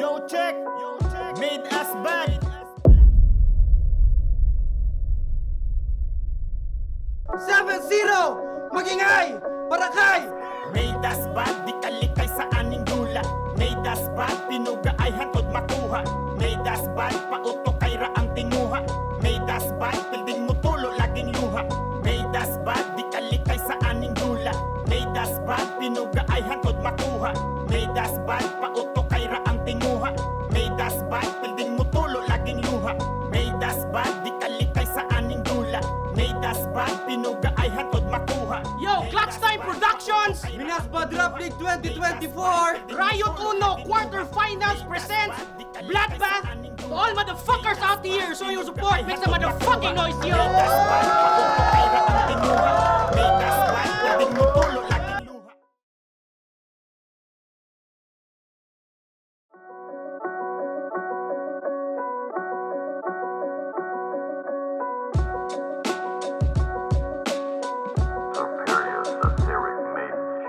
Yo check, made us bad. 7-0! Magingay! Barakay! Made us bad, di kalikay sa aning dula. Made us bad, pinuga ay hatod makuha. Made us bad, pauto kay raang tinguha. Made us bad, pilding mo tulo laging luha. Made us bad, di kalikay sa aning dula. Made us bad, pinuga ay hatod makuha. Made us bad, pauto kay raang tinguha. Made us bad, pilding mo tulo laging luha. Made us bad, di kalikay sa aning dula. Made us bad, pinuga ay hatod makuha. Yo, Clutch Time Productions! Minas Bad Rap League 2024! Riot Uno Quarterfinals presents Bloodbath to all motherfuckers out here. Show your support, make some motherfucking noise, yo! Made us bad, pauto kay raang tinguha. Made us bad, pilding mo tulo laging luha. Superior Satiric Maiden.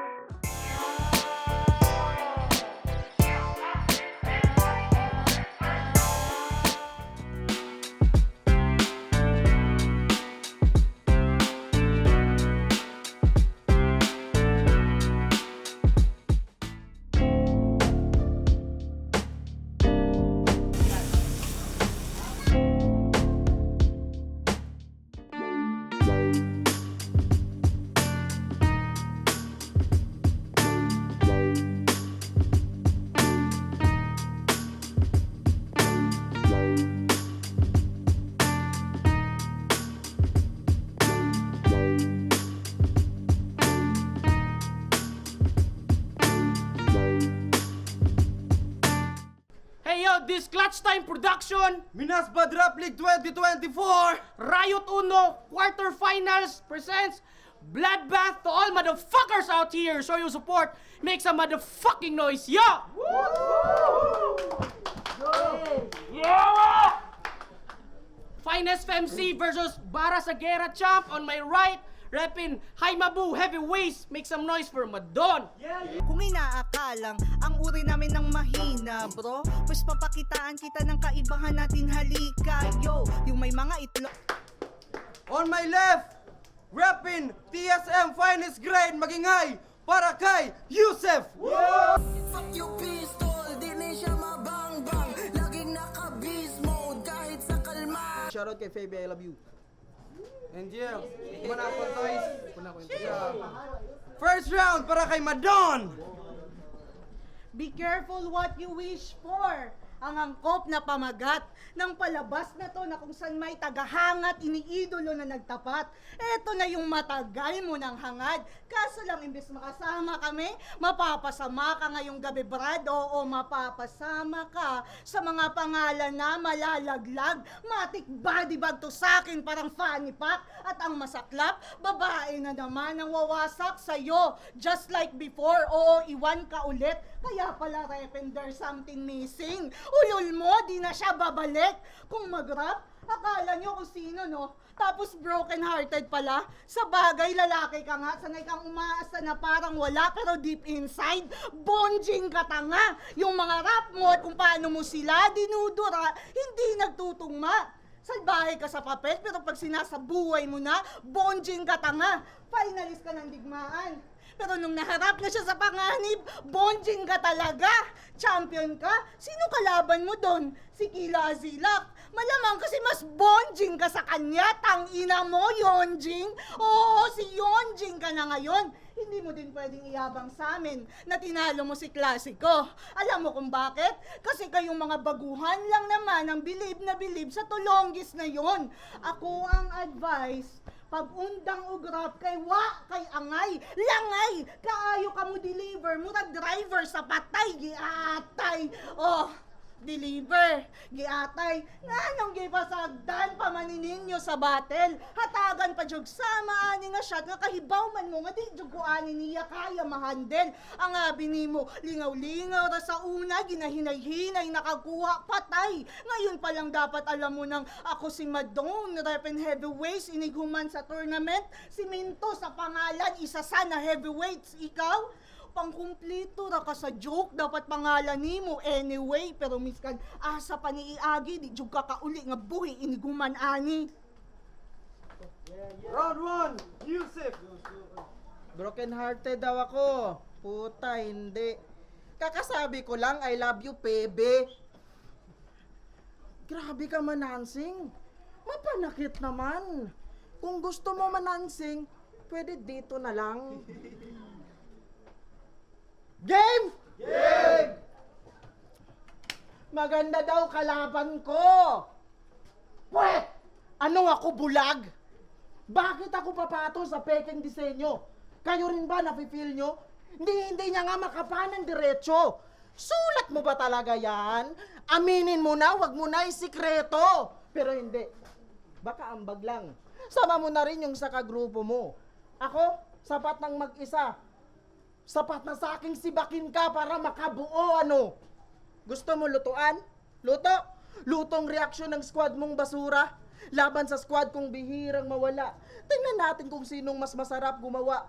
Hey yo, this Clutch Time Production, Minas Bad Rap League 2024! Riot Uno Quarterfinals presents Bloodbath to all motherfuckers out here. Show your support, make some motherfucking noise, yo! Yeah! Finest FMC versus Bara Sagera Champ on my right, reppin' Haimabu Heavyweights. Make some noise for Madon. Kung inaakalang ang uri namin ng mahina, bro, pues papakitaan kita ng kaibahan natin, halika, yo, yung may mga itlog. On my left, rapping TSM Finest Grade Magingay! Barakay! Yusef! Fuck you pistol, di na siya mabang-bang. Laging naka-beast mode kahit sa kalma. Shoutout kay Fabi, I love you. And yeah, manapon toys. First round para kay Madon! Be careful what you wish for. Ang angkop na pamagat ng palabas na to na kung saan may tagahangat, iniidolo na nagtapat. Eto na yung matagal mo ng hangad. Kaso lang imbes makasama kami, mapapasama ka ngayong gabi, Brad. Oo, mapapasama ka sa mga pangalan na malalaglag. Matik body bag to sa'kin, parang fanny pack. At ang masaklap, babae na naman ang wawasak sa'yo. Just like before, oo, iwan ka ulit. Kaya pala, Repen, there's something missing. Ulol mo, di na siya babalik. Kung mag-rap, akala nyo kung sino, no? Tapos broken-hearted pala. Sa bagay, lalaki ka nga. Sanay kang umaasa na parang wala, pero deep inside, bonjing ka tanga. Yung mga rap mo at kung paano mo sila dinudura, hindi nagtutungma. Salbahe ka sa papel, pero pag sinasabuhay mo na, bonjing ka tanga. Finalist ka ng digmaan. Pero nung naharap na siya sa panganib, bonjing ka talaga. Champion ka? Sino kalaban mo doon? Si Kila Azilak. Malamang kasi mas bonjing ka sa kanya. Tangina mo, Yonjing. Oo, si Yonjing ka na ngayon. Hindi mo din pwedeng iyabang sa amin na tinalo mo si Klasiko. Alam mo kung bakit? Kasi kayong mga baguhan lang naman ang bilib sa tulonggis na yon. Ako ang advice, pag undang ugrap kay kay angay, langay, kaayo ka mo deliver, murag driver sa patay, giatay. Oh, deliver, giatay. Nganong gipasagdan pa maninin nyo sa battle. Hatagan pa jug sama ani nga shot nga kahibaw man mo nga di jug ko ani niya kaya mahandle. Ang abi nimo lingaw-lingaw ra sa una, ginahinay-hinay nakakuha patay. Ngayon pa lang dapat alam mo nang ako si Madon, rep and heavyweights inighuman sa tournament. Si Minto sa pangalan, isa sa na heavyweights, ikaw Pangkumplito ra ka sa joke, dapat pangalan nimo anyway, pero miskan asa pa ni iagi, di jud ka kauli nga buhi iniguman ani. Round 1, Yusuf. Broken hearted daw ako. Puta, hindi. Kakasabi ko lang, I love you, Pebe. Grabe ka manansing. Mapanakit naman. Kung gusto mo manansing, pwede dito na lang. Game! Game! Maganda daw kalaban ko. Pwet! Ano ako bulag? Bakit ako papato sa peking disenyo? Kayo rin ba nafe-feel nyo? Hindi niya nga makapanan diretso. Sulat mo ba talaga yan? Aminin mo na, wag mo na isikreto. Pero hindi. Baka ambag lang. Sama mo na rin yung sa kagrupo mo. Ako, sapat ng mag-isa. Sapat na sa aking sibakin ka para makabuo, ano? Gusto mo lutuan? Luto? Lutong reaksyon ng squad mong basura. Laban sa squad kong bihirang mawala. Tingnan natin kung sinong mas masarap gumawa.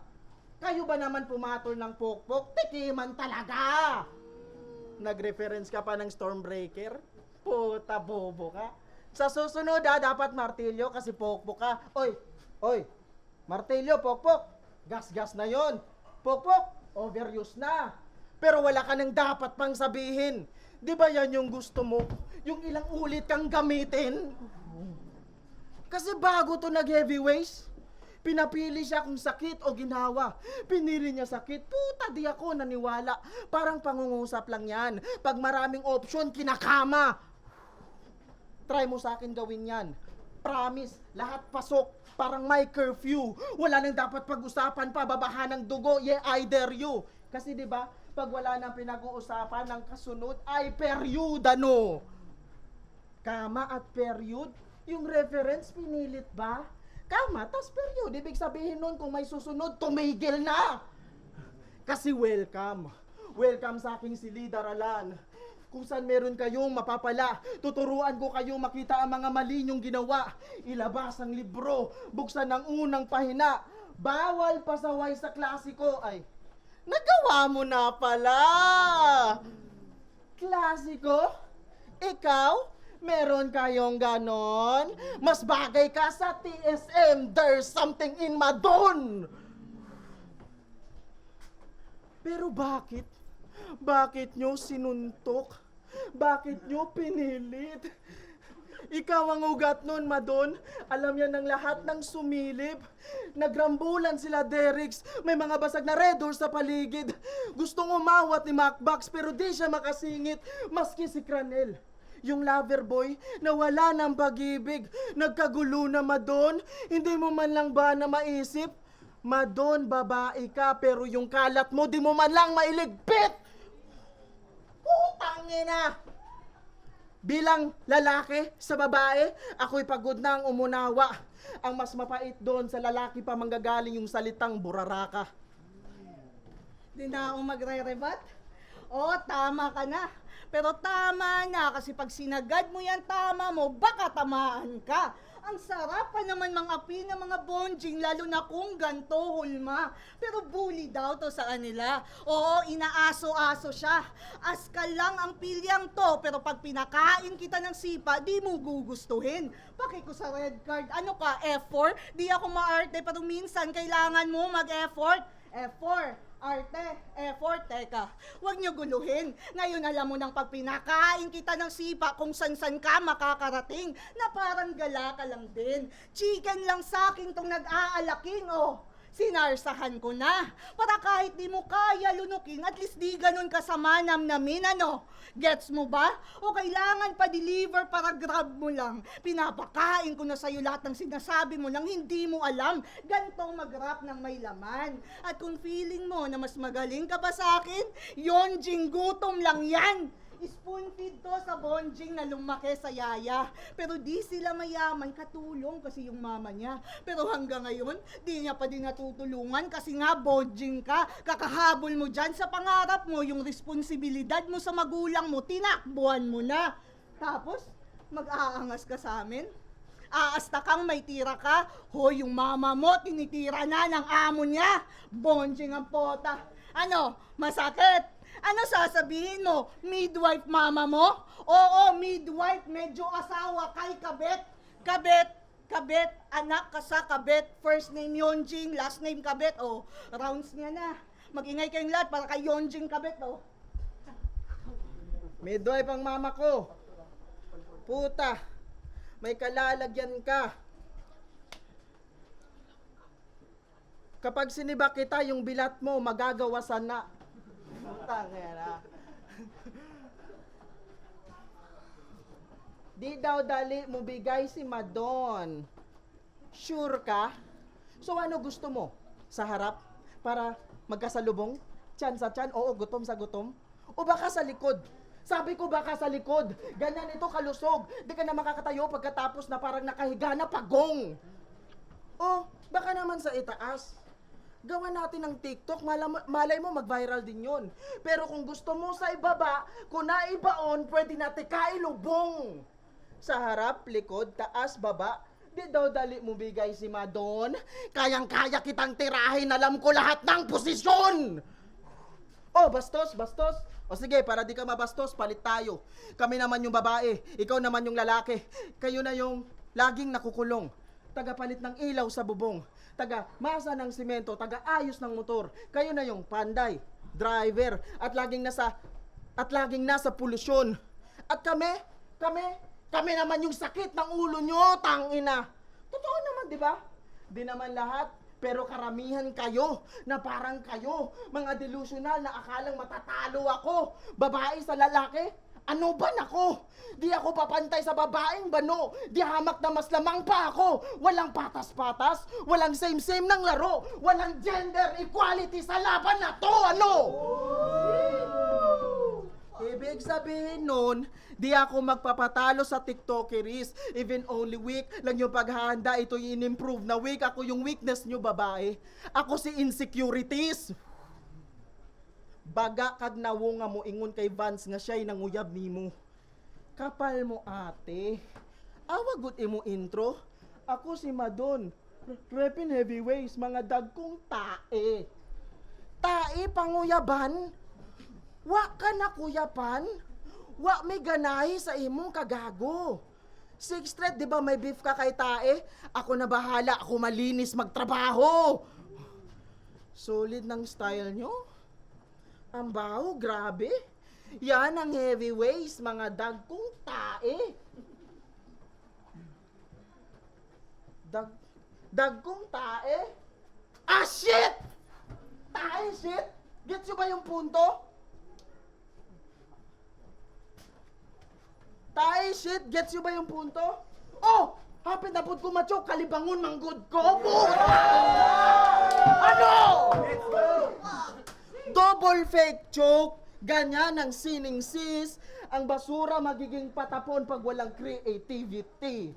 Kayo ba naman pumatol ng pokpok? Tikiman talaga! Nag-reference ka pa ng Stormbreaker? Puta, bobo ka. Sa susunod dapat martilyo kasi pokpok ka. Oy, martilyo, pokpok. Gas-gas na yon. Pokpok, overuse na. Pero wala ka nang dapat pang sabihin. Di ba yan yung gusto mo? Yung ilang ulit kang gamitin? Kasi bago to nag-heavyweights, pinapili siya kung sakit o ginawa. Pinili niya sakit, puta di ako naniwala. Parang pangungusap lang yan. Pag maraming option, kinakama. Try mo sa akin gawin yan. Promise, lahat pasok. Parang may curfew. Wala nang dapat pag-usapan pa, babaha ng dugo, yeah, I dare you. Kasi di ba, pag wala nang pinag-uusapan ng kasunod, ay period, ano? Kama at period? Yung reference, pinilit ba? Kama, tas period. Ibig sabihin nun, kung may susunod, tumigil na. Kasi welcome. Welcome sa aking silid-aralan. Kung saan meron kayong mapapala, tuturuan ko kayong makita ang mga mali nyong ginawa. Ilabas ang libro, buksan ang unang pahina. Bawal pasaway sa klasiko. Ay, nagawa mo na pala. Klasiko? Ikaw? Meron kayong ganon? Mas bagay ka sa TSM. There's something in Madon. Pero bakit? Bakit nyo sinuntok? Bakit nyo pinilit? Ikaw ang ugat nun, Madon. Alam yan ng lahat ng sumilip. Nagrambulan sila, Derricks. May mga basag na red doors sa paligid. Gustong umawat ni Macbox pero di siya makasingit. Maski si Cranel. Yung lover boy na wala ng pag-ibig. Nagkagulo na, Madon. Hindi mo man lang ba na maisip? Madon, babae ka pero yung kalat mo di mo man lang mailigpit. Putangina! Bilang lalaki sa babae, ako'y pagod na ang umunawa. Ang mas mapait doon sa lalaki pa manggagaling yung salitang buraraka. Di na ako magre-rebat? Oo, tama ka na. Pero tama na kasi pag sinagad mo yan tama mo, baka tamaan ka. Ang sarap pa naman mang-api ng mga bonjing, lalo na kung ganto hulma. Pero bully daw to sa kanila. Oo, inaaso-aso siya. Askal lang ang pilyang to, pero pag pinakain kita ng sipa, di mo gugustuhin. Paki ko sa red card, ano ka, F4? Di ako maarte, pero minsan kailangan mo mag-effort. F4. Arte, effort, teka, huwag niyo guluhin. Ngayon alam mo nang pag pinakain kita ng sipa kung san-san ka makakarating na parang gala ka lang din. Chicken lang sa akin tong nag-aalaking, oh. Sinarsahan ko na. Para kahit di mo kaya lunukin, at least di ganun kasama namnamin, ano? Gets mo ba? O kailangan pa-deliver para grab mo lang. Pinapakain ko na sa'yo lahat ng sinasabi mo nang hindi mo alam. Gantong mag-rap ng may laman. At kung feeling mo na mas magaling ka pa sa akin, yon gutom lang yan. Spoon feed to sa bonjing na lumaki sa yaya. Pero di sila mayaman, katulong kasi yung mama niya. Pero hanggang ngayon, di niya pa din natutulungan kasi nga bonjing ka. Kakahabol mo dyan sa pangarap mo, yung responsibilidad mo sa magulang mo, tinakbuhan mo na. Tapos, mag-aangas ka sa amin? Aasta kang may tira ka. Hoy, yung mama mo, tinitira na ng amo niya. Bonjing ang pota. Ano, masakit? Ano sasabihin mo? Midwife mama mo? Oo, midwife, medyo asawa kay kabet. Kabet, anak ka sa kabet. First name Yonjing, last name kabet. Oh, rounds niya na. Mag-ingay kayong lahat para kay Yonjing kabet, oh. Midwife ang mama ko. Puta, may kalalagyan ka. Kapag sinibak kita, yung bilat mo, magagawasan na. Putang ina. Di daw dali mo bigay si Madon. Sure ka? So ano gusto mo? Sa harap? Para magkasalubong? Tiyan sa tiyan? Oo, gutom sa gutom? O baka sa likod? Sabi ko baka sa likod. Ganyan ito kalusog. Di ka na makakatayo pagkatapos na parang nakahiga na pagong. O, baka naman sa itaas. Gawa natin ng TikTok, malay mo mag-viral din yon. Pero kung gusto mo sa ibaba, kung naibaon, pwede natin kailubong. Sa harap, likod, taas, baba, di daw dali mo bigay si Madon. Kayang-kaya kitang tirahin, alam ko lahat ng posisyon. Oh, bastos. O sige, para di ka mabastos, palit tayo. Kami naman yung babae, ikaw naman yung lalaki. Kayo na yung laging nakukulong. Tagapalit ng ilaw sa bubong. Taga masa ng simento, taga ayos ng motor. Kayo na yung panday, driver, at laging nasa polusyon. At kami naman yung sakit ng ulo nyo, tangina. Totoo naman, di ba? Di naman lahat, pero karamihan kayo, na parang kayo, mga delusional na akalang matatalo ako. Babae sa lalaki, ano ba nako? Di ako papantay sa babaeng bano. Di hamak na mas lamang pa ako. Walang patas-patas, walang same-same ng laro, walang gender equality sa laban na to, ano? Ibig sabihin nun, di ako magpapatalo sa TikTokeries. Even only week lang yung paghahanda, ito yung in-improve na week. Ako yung weakness nyo, babae. Ako si insecurities. Baga kag nawunga mo ingon kay Vance nga siya'y nanguyab nimo. Kapal mo ate. Awag imo intro. Ako si Madon. Repin heavyweights, mga dagkong tae. Tae panguyaban? Wa ka na kuyapan? Wa may ganahi sa imong kagago. Six thread, di ba may beef ka kay tae? Ako na bahala, ako malinis magtrabaho. Solid ng style nyo? Ang baho, grabe. Yan ang heavyweights, mga dagkong tae. Dagkong tae? Ah, shit! Tae, shit! Gets nyo ba yung punto? Tae, shit! Gets nyo ba yung punto? Oh! Hapit na po ko macho, kalibangon manggod ko po! Ano? Double fake joke, ganyan ang sining sis, ang basura magiging patapon pag walang creativity.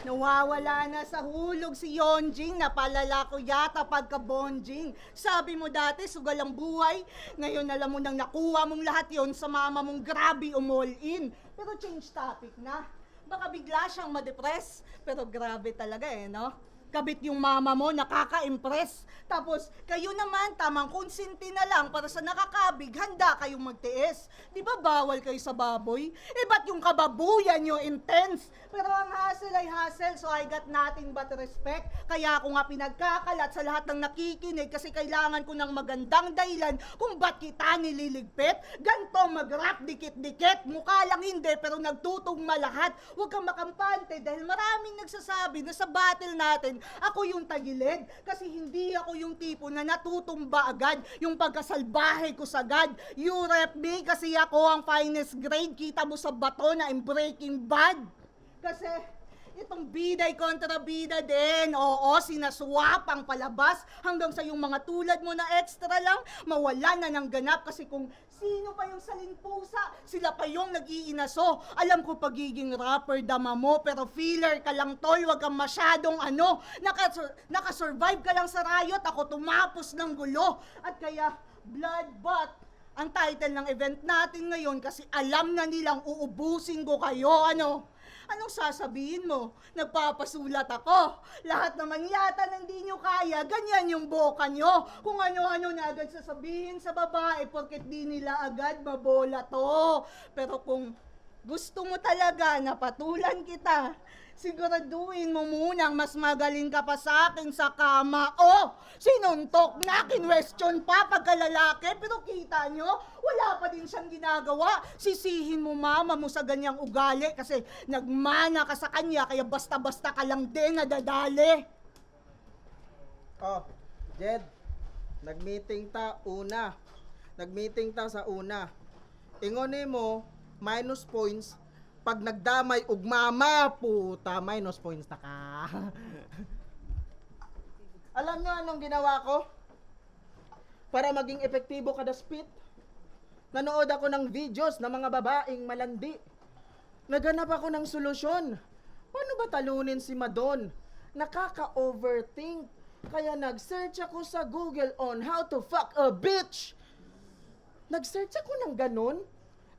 Nawawala na sa hulog si Yonjing, napalala ko yata pagka-bonjing. Sabi mo dati, sugal ang buhay, ngayon alam mo nang nakuha mong lahat yon sa mama mong grabe umall in. Pero change topic na, baka bigla siyang madepress, pero grabe talaga no? Kabit yung mama mo, nakaka-impress. Tapos, kayo naman, tamang konsinti na lang para sa nakakabig, handa kayong magtiis. Di ba bawal kayo sa baboy? Eh, ba't yung kababuyan nyo intense? Pero ang hassle ay hassle, so I got nothing but respect. Kaya ako nga pinagkakalat sa lahat ng nakikinig kasi kailangan ko ng magandang dahilan kung ba't kita nililigpit. Ganto mag-rap, dikit-dikit, mukha lang hindi, pero nagtutugma lahat. Huwag kang makampante dahil maraming nagsasabi na sa battle natin, ako yung tagilid kasi hindi ako yung tipo na natutumba agad yung pagkasalbahe ko sagad. You rep me kasi ako ang finest grade. Kita mo sa bato na in Breaking Bad. Kasi itong biday kontra bida din. Oo, sinaswap ang palabas hanggang sa yung mga tulad mo na extra lang, mawalan na ng ganap kasi kung sino pa yung salinpusa, sila pa yung nag-iinaso. Alam ko pagiging rapper dama mo, pero filler ka lang tol, wag kang masyadong nakasurvive ka lang sa riot, ako tumapos ng gulo. At kaya, Bloodbath ang title ng event natin ngayon kasi alam na nilang uubusin ko kayo, ano? Anong sasabihin mo? Nagpapasulat ako. Lahat naman yata ng di nyo kaya, ganyan yung boka nyo. Kung ano-ano na agad sasabihin sa babae porket di nila agad mabola to. Pero kung gusto mo talaga na patulan kita, siguraduhin mo munang mas magaling ka pa sa akin sa kama. Oh, sinuntok na, kinwestiyon pa pagkalalaki, pero kita nyo, wala pa din siyang ginagawa. Sisihin mo mama mo sa ganyang ugali kasi nagmana ka sa kanya, kaya basta-basta ka lang din nadadali. Oh, Jed, nag-meeting ta una. Nag-meeting ta sa una. Ingon mo, minus points, pag nagdamay ug mama, puta, minus points na ka. Alam nyo anong ginawa ko? Para maging epektibo kada spit, nanood ako ng videos ng mga babaeng malandi. Naghanap ako ng solusyon. Paano ba talunin si Madon? Nakaka-overthink. Kaya nag-search ako sa Google on how to fuck a bitch. Nag-search ako ng ganun.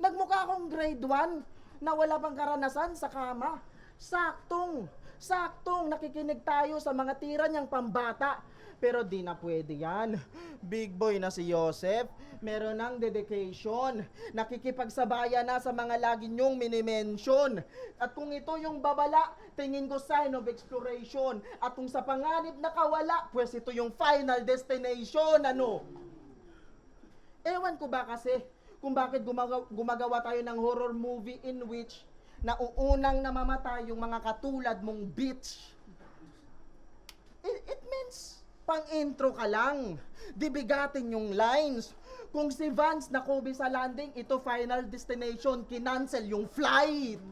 Nagmukha akong grade 1 na wala pang karanasan sa kama. Saktong nakikinig tayo sa mga tira niyang pambata. Pero di na pwede yan. Big boy na si Joseph, meron ng dedication. Nakikipagsabayan na sa mga lagi niyong minimension. At kung ito yung babala, tingin ko sign of exploration. At kung sa panganib nakawala, pues ito yung final destination. Ano? Ewan ko ba kasi kung bakit gumagawa tayo ng horror movie in which nauunang namamatay yung mga katulad mong bitch. It means pang intro ka lang. Dibigatin yung lines. Kung si Vance nakubi sa landing, ito final destination, kinancel yung flight.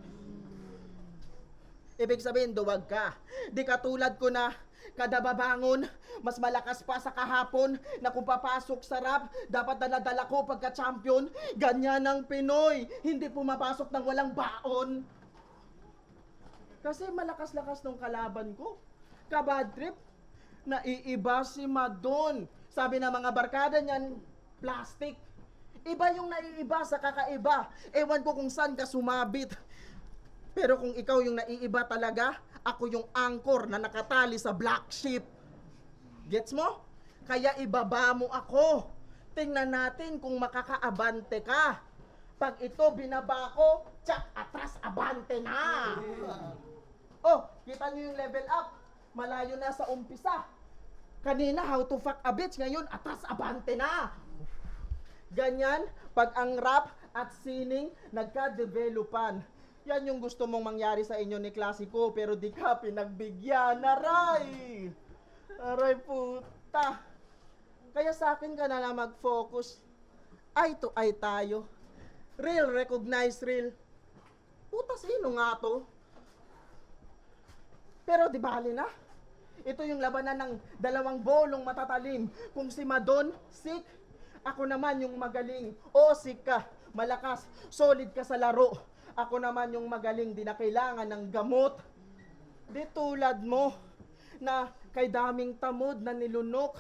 Ibig sabihin, duwag ka. Di katulad ko na kada babangon, mas malakas pa sa kahapon na kung papasok sa rap, dapat daladala ko pagka-champion. Ganyan ang Pinoy, hindi pumapasok ng walang baon. Kasi malakas-lakas nung kalaban ko. Kabad trip, naiiba si Madon. Sabi ng mga barkada niyan, plastic. Iba yung naiiba sa kakaiba. Ewan ko kung saan ka sumabit. Pero kung ikaw yung naiiba talaga, ako yung anchor na nakatali sa black sheep. Gets mo? Kaya ibaba mo ako. Tingnan natin kung makakaabante ka. Pag ito binaba ko, tsak, atras, abante na. Oh, kita nyo yung level up. Malayo na sa umpisa. Kanina, how to fuck a bitch. Ngayon, atras, abante na. Ganyan, pag ang rap at sining nagka-developan. Yan yung gusto mong mangyari sa inyo ni Klasiko, pero di ka pinagbigyan. Aray! Aray puta! Kaya sa akin ka na lang mag-focus. Eye to eye tayo. Real, recognize real. Puta, sino nga to? Pero di bali na. Ito yung labanan ng dalawang bolong matatalim. Kung si Madon, sick. Ako naman yung magaling. O, sick ka, malakas, solid ka sa laro. Ako naman yung magaling, di na kailangan ng gamot. Di tulad mo, na kay daming tamod na nilunok.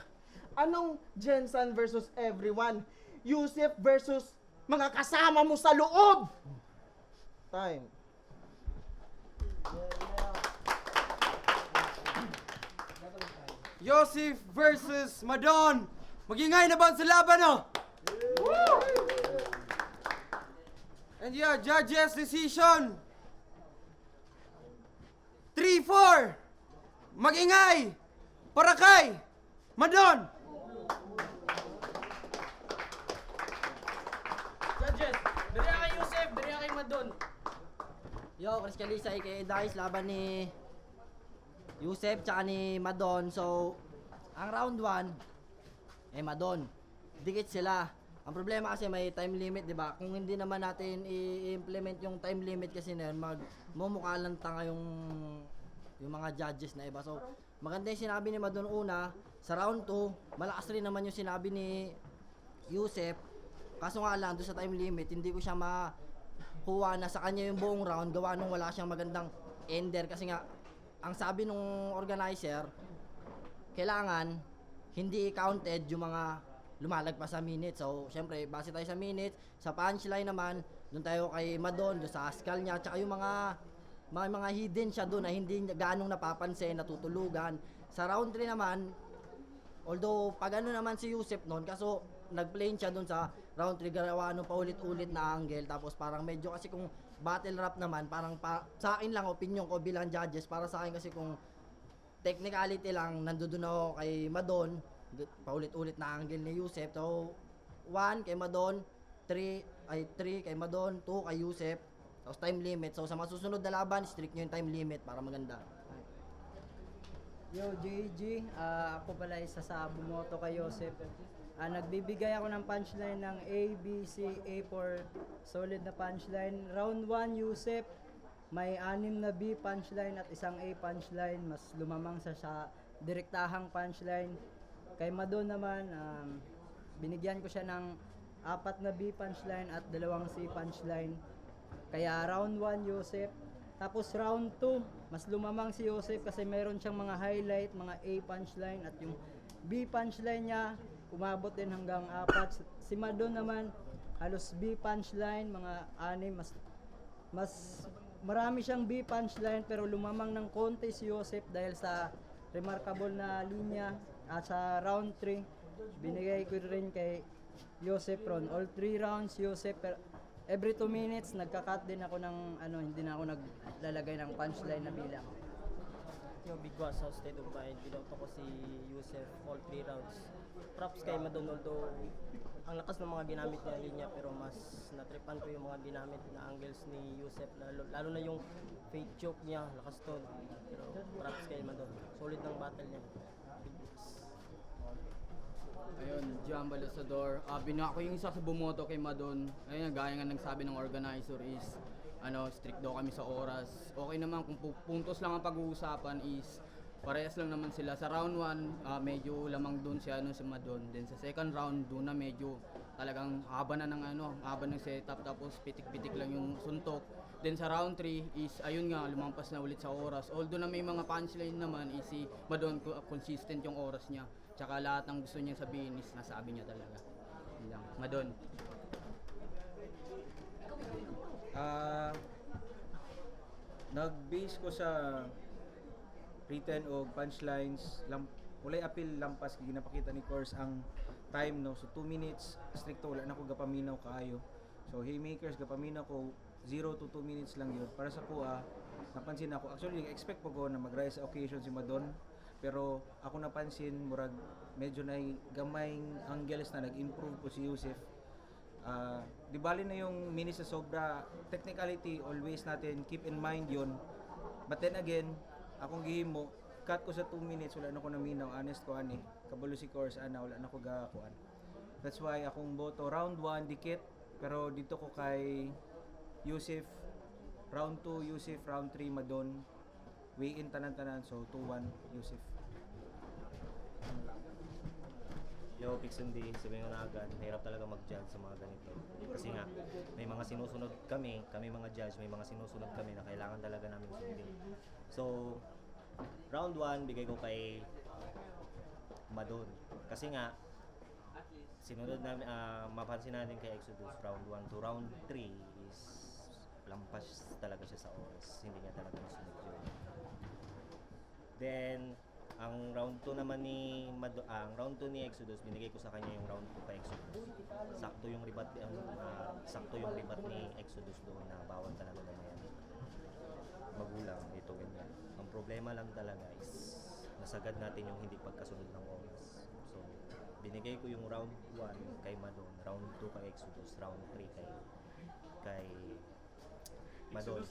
Anong Jensen versus everyone? Yusef versus mga kasama mo sa loob! Time. Yosef versus Madon. Magingay na ba sa laban, oh? And yeah, judges decision. 3-4. Magingay para kay Madon. Judges, diri kay Yusef, diri kay Madon. Yo, Chris Calisa, aka Dice, laban ni Yusef tsaka ni Madon. So, ang round 1, Madon. Dikit sila. Ang problema kasi may time limit, di ba? Kung hindi naman natin i-implement yung time limit kasi na yun, magmumukha lang tanga yung mga judges na iba. So, maganda yung sinabi ni Madon una. Sa round 2, malakas rin naman yung sinabi ni Yusef. Kaso nga lang, doon sa time limit, hindi ko siya makuha na sa kanya yung buong round, gawa nung wala siyang magandang ender. Kasi nga, ang sabi nung organizer, kailangan hindi counted yung mga lumalagpas sa minutes. So, syempre, base tayo sa minutes. Sa punchline naman, doon tayo kay Madon, doon sa skull niya, tsaka yung mga may mga hidden siya doon na hindi gaanong napapansin, natutulugan. Sa round 3 naman, although pag ano naman si Yusef noon, kaso nag-plane siya doon sa round 3, garawa ano paulit-ulit na angle, tapos parang medyo kasi kung battle rap naman, parang sa akin lang, opinion ko bilang judges, para sa akin kasi kung technicality lang, nandoon ako kay Madon, paulit-ulit na angle ni Yusef. So, 1 kay Madon, 3 kay Madon, 2 kay Yusef, tapos time limit. So, sa masusunod na laban, strict nyo yung time limit para maganda. Yo, JG, ako pala isa sa bumoto kay Joseph. Nagbibigay ako ng punchline ng A, B, C, A for solid na punchline. Round 1, Yusef, may 6 na B punchline at isang A punchline. Mas lumamang sa direktahang punchline. Kay Madon naman, binigyan ko siya ng 4 na B punchline at 2 C punchline. Kaya round 1, Yusef. Tapos round 2, mas lumamang si Joseph kasi meron siyang mga highlight, mga A punchline at yung B punchline niya umabot din hanggang 4. Si Madon naman halos B punchline, mga 6, mas marami siyang B punchline pero lumamang ng konti si Joseph dahil sa remarkable na linya. At sa round 3, binigay ko rin kay Joseph Ron. All 3 rounds Joseph, pero every 2 minutes nagka-cut din ako ng hindi na ako naglalagay ng punchline na bilang. Yung Bigwas sa State of Mind, binoto ko si Yusef all 3 rounds. Props kay Madon, although ang lakas ng mga ginamit niya linya, pero mas natripan ko yung mga ginamit na angles ni Yusef, lalo na yung fake choke niya, lakas to. Pero props kay Madon, solid ng battle niya. Ayun, Gian Balasador. Ako yung isa sa bumoto kay Madon. Ayun, gaya nga nagsabi ng organizer is strict daw kami sa oras. Okay naman kung puntos lang ang pag-uusapan is parehas lang naman sila. Sa round 1, medyo lamang doon si Madon. Then sa second round, doon na medyo talagang haba ng setup, tapos pitik-pitik lang yung suntok. Then sa round 3 is ayun nga, lumampas na ulit sa oras. Although na may mga punchline naman, is si Madon consistent yung oras niya. Tsaka lahat ng gusto niya sabihin is nasabi niya talaga. Yun lang. Madon. Nag-base ko sa written o punchlines, walay apil lampas kay ginapakita ni course ang time, no. So 2 minutes stricto, wala na ko gapaminaw kaayo. So haymakers gapaminaw ko 0 to 2 minutes lang yun. Para sa kuha, napansin ako, actually expect po ko na mag-rise sa occasion si Madon, pero ako napansin murag medyo na gamayng angles na nag-improve po si Yusef. Di bali na yung minutes sa sobra, technicality always natin keep in mind yon. But then again, akong gihimo, cut ko sa 2 minutes, wala na ko naminaw, honest ko ani, kabalo si course wala na ko gakuan. That's why akong boto round 1 dikit, pero dito ko kay Yusef. Round 2 Yusef, round 3 Madon. Weigh in tanan-tanan, so 2-1 Yusef. Yo, Pixundi, sabihin ko na agad, mahirap talaga mag-judge sa mga ganito. Kasi nga, may mga sinusunod kami mga judge, may mga sinusunod kami na kailangan talaga namin sundin. So, round 1, bigay ko kay Madon. Kasi nga, sinunod namin, mapansin natin kay Exodus, round 1 to round 3 is lampas talaga siya sa oras. Hindi niya talaga nasunod yun. Then, ang round 2 naman ang round 2 ni Exodus, binigay ko sa kanya yung round 2 kay Exodus. Sakto yung ribat ni Exodus doon na bawal talaga naman magulang dito ganyan. Ang problema lang talaga is nasagad natin yung hindi pagkasunod ng oras. So, binigay ko yung round 1 kay Madon, round 2 kay Exodus, round 3 kay Madon.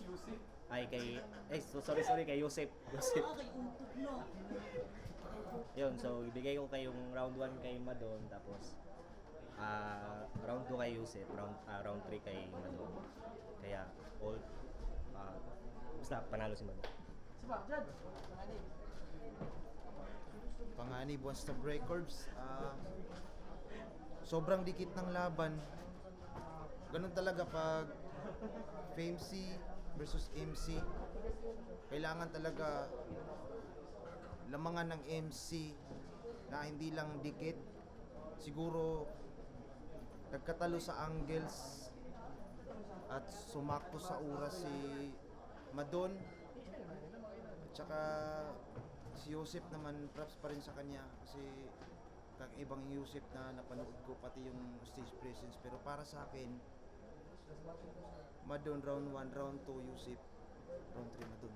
Ay sorry kay Yusef. Yun, so ibigay ko kay yung round 1 kay Madon, tapos round 2 kay Yusef, round 3 kay Madon. Kaya basta panalo si Madon. Panganib One Stop Records. Sobrang dikit ng laban. Ganun talaga pag FameC versus MC. Kailangan talaga lamangan ng MC na hindi lang dikit. Siguro nagkatalo sa angles at sumakto sa oras si Madon, at saka si Yusef naman, props pa rin sa kanya kasi kang ibang Yusef na napanood ko, pati yung stage presence. Pero para sa akin, Madon round 1, round 2 Yusef, round 3 Madon.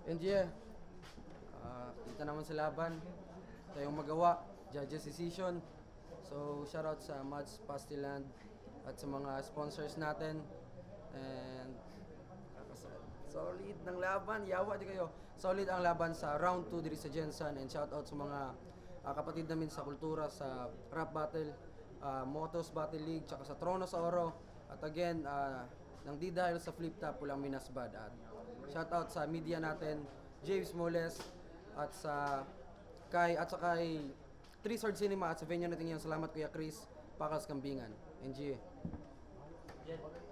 And yeah, kita naman sa laban, tayong magawa, judges decision. So shoutout sa Mads Pastiland at sa mga sponsors natin. And solid ng laban, yawa di kayo. Solid ang laban sa round 2 diri sa Jensen, and shoutout sa mga kapatid namin sa kultura sa rap battle, Motos Battle League, tsaka sa Trono sa Oro. At again, nang di dahil sa flip top, walang minasbad. At shoutout sa media natin, James Moles, at sa kay Three Sword Cinema at sa venue natin ngayon. Salamat Kuya Chris, Pakals Kambingan. NG.